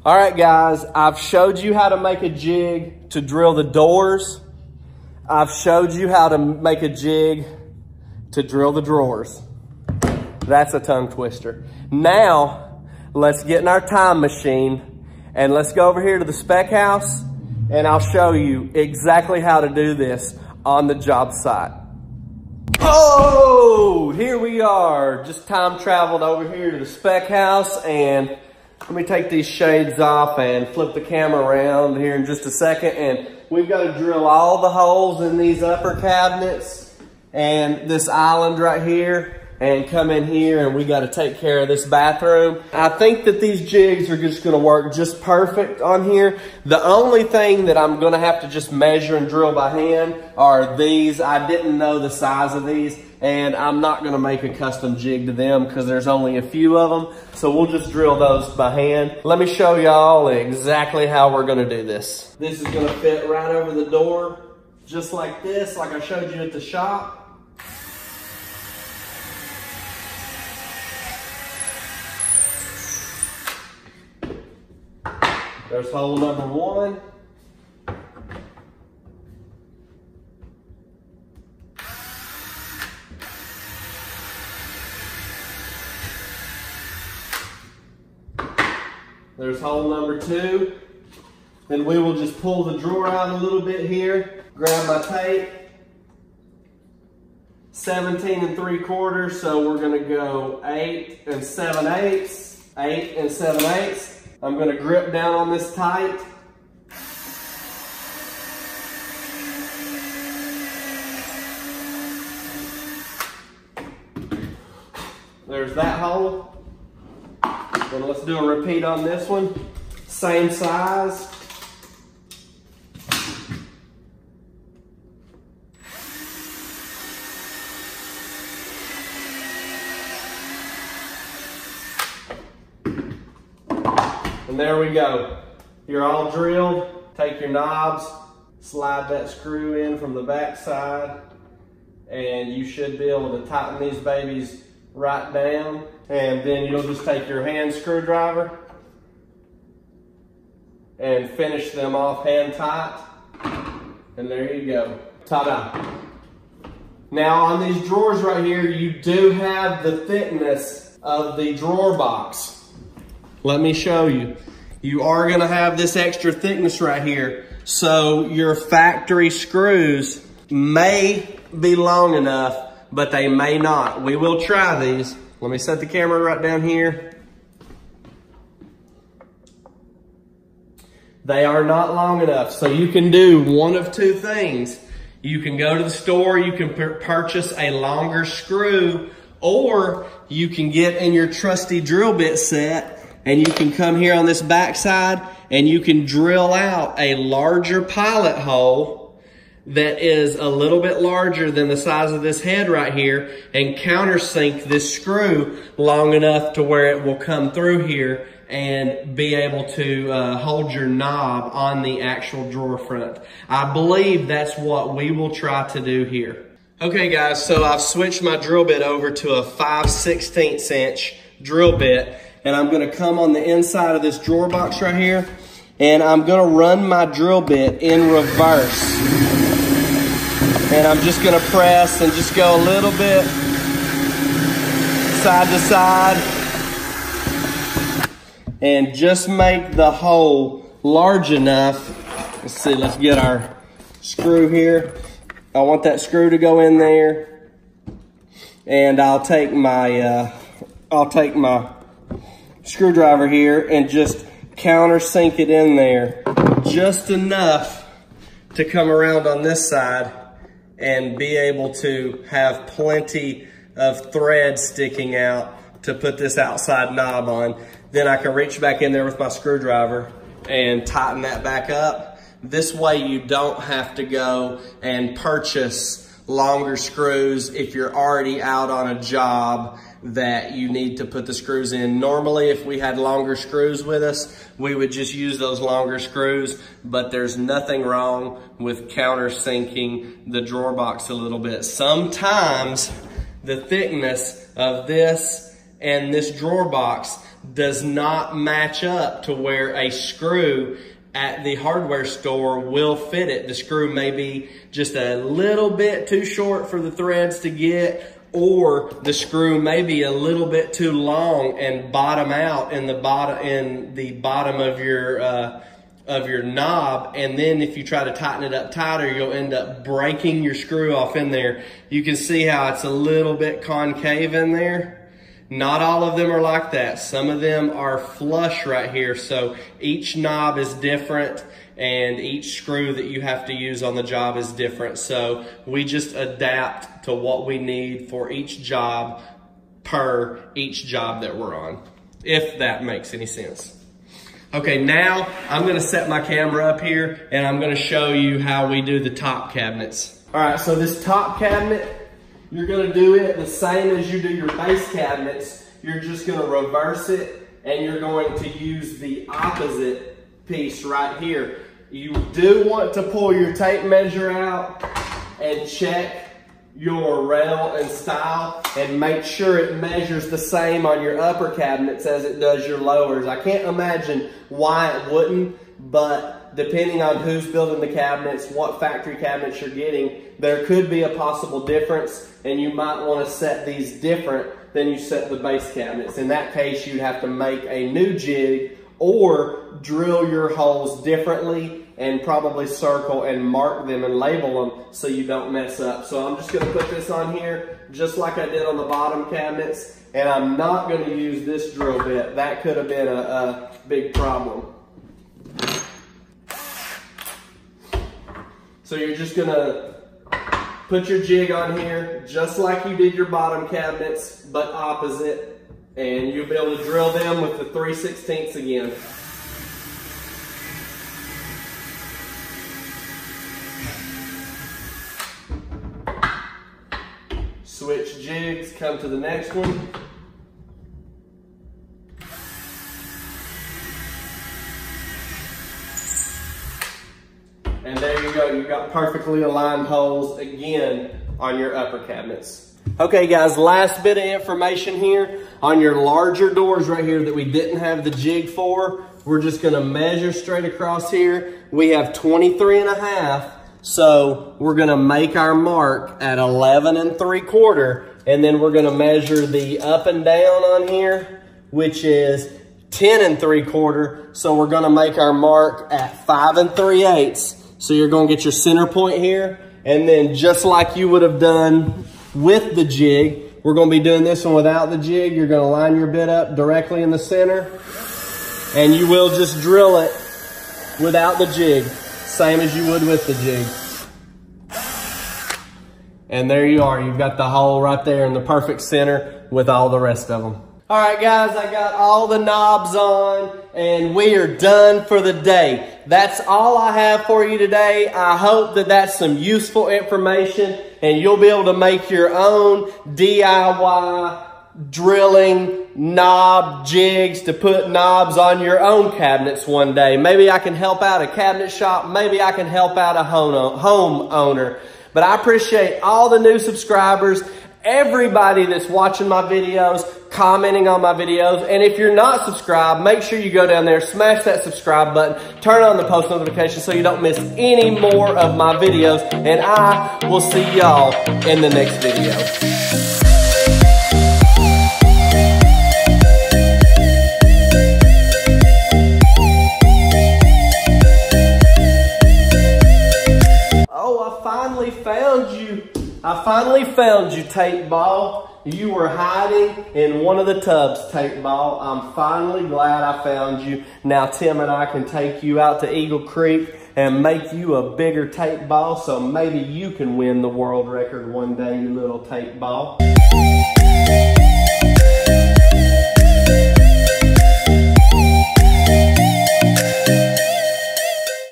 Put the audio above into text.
All right, guys, I've showed you how to make a jig to drill the doors. I've showed you how to make a jig to drill the drawers. That's a tongue twister. Now, let's get in our time machine and let's go over here to the SPEC house and I'll show you exactly how to do this on the job site. Oh, here we are. Just time traveled over here to the SPEC house, and let me take these shades off and flip the camera around here in just a second. And we've got to drill all the holes in these upper cabinets and this island right here, and come in here, and we got to take care of this bathroom. I think that these jigs are just going to work just perfect on here. The only thing that I'm going to have to just measure and drill by hand are these. I didn't know the size of these, and I'm not going to make a custom jig to them because there's only a few of them. So we'll just drill those by hand. Let me show y'all exactly how we're going to do this. This is going to fit right over the door, just like this, like I showed you at the shop. There's hole number one. There's hole number two. Then we will just pull the drawer out a little bit here, grab my tape. 17 3/4, so we're gonna go 8 7/8, 8 7/8. I'm gonna grip down on this tight. There's that hole. Then let's do a repeat on this one. Same size. And there we go. You're all drilled. Take your knobs, slide that screw in from the back side, and you should be able to tighten these babies right down. And then you'll just take your hand screwdriver and finish them off hand tight. And there you go. Ta-da. Now on these drawers right here, you do have the thickness of the drawer box. Let me show you. You are gonna have this extra thickness right here. So your factory screws may be long enough, but they may not. We will try these. Let me set the camera right down here. They are not long enough. So you can do one of two things. You can go to the store, you can purchase a longer screw, or you can get in your trusty drill bit set and you can come here on this back side and you can drill out a larger pilot hole that is a little bit larger than the size of this head right here, and countersink this screw long enough to where it will come through here and be able to hold your knob on the actual drawer front. I believe that's what we will try to do here. Okay guys, so I've switched my drill bit over to a 5/16 inch drill bit, and I'm gonna come on the inside of this drawer box right here, and I'm gonna run my drill bit in reverse. And I'm just gonna press and just go a little bit side to side and just make the hole large enough. Let's see, let's get our screw here. I want that screw to go in there, and I'll take my screwdriver here and just countersink it in there just enough to come around on this side and be able to have plenty of thread sticking out to put this outside knob on. Then I can reach back in there with my screwdriver and tighten that back up. This way you don't have to go and purchase longer screws if you're already out on a job that you need to put the screws in. Normally, if we had longer screws with us, we would just use those longer screws, but there's nothing wrong with countersinking the drawer box a little bit. Sometimes the thickness of this and this drawer box does not match up to where a screw at the hardware store will fit it. The screw may be just a little bit too short for the threads to get, or the screw may be a little bit too long and bottom out in the bottom of your knob, and then if you try to tighten it up tighter, you'll end up breaking your screw off in there. You can see how it's a little bit concave in there. Not all of them are like that. Some of them are flush right here. So each knob is different and each screw that you have to use on the job is different. So we just adapt to what we need for each job per each job that we're on, if that makes any sense. Okay, now I'm gonna set my camera up here and I'm gonna show you how we do the top cabinets. All right, so this top cabinet, you're gonna do it the same as you do your base cabinets. You're just gonna reverse it and you're going to use the opposite piece right here. You do want to pull your tape measure out and check your rail and style and make sure it measures the same on your upper cabinets as it does your lowers. I can't imagine why it wouldn't, but depending on who's building the cabinets, what factory cabinets you're getting, there could be a possible difference, and you might want to set these different than you set the base cabinets. In that case, you'd have to make a new jig or drill your holes differently and probably circle and mark them and label them so you don't mess up. So I'm just going to put this on here just like I did on the bottom cabinets, and I'm not going to use this drill bit. That could have been a big problem. So you're just going to put your jig on here just like you did your bottom cabinets, but opposite, and you'll be able to drill them with the 3/16 again. Switch jigs, come to the next one. And there you go, you've got perfectly aligned holes again on your upper cabinets. Okay guys, last bit of information here. On your larger doors right here that we didn't have the jig for, we're just gonna measure straight across here. We have 23.5. So we're gonna make our mark at 11 3/4, and then we're gonna measure the up and down on here, which is 10 3/4. So we're gonna make our mark at 5 3/8. So you're gonna get your center point here, and then just like you would have done with the jig, we're gonna be doing this one without the jig. You're gonna line your bit up directly in the center, and you will just drill it without the jig, same as you would with the jig. And there you are, you've got the hole right there in the perfect center with all the rest of them. All right guys, I got all the knobs on and we are done for the day. That's all I have for you today. I hope that that's some useful information and you'll be able to make your own DIY drilling knob jigs to put knobs on your own cabinets one day. Maybe I can help out a cabinet shop. Maybe I can help out a homeowner. But I appreciate all the new subscribers, everybody that's watching my videos, commenting on my videos. And if you're not subscribed, make sure you go down there, smash that subscribe button, turn on the post notifications so you don't miss any more of my videos. And I will see y'all in the next video. I finally found you, tape ball. You were hiding in one of the tubs, tape ball. I'm finally glad I found you. Now Tim and I can take you out to Eagle Creek and make you a bigger tape ball so maybe you can win the world record one day, you little tape ball.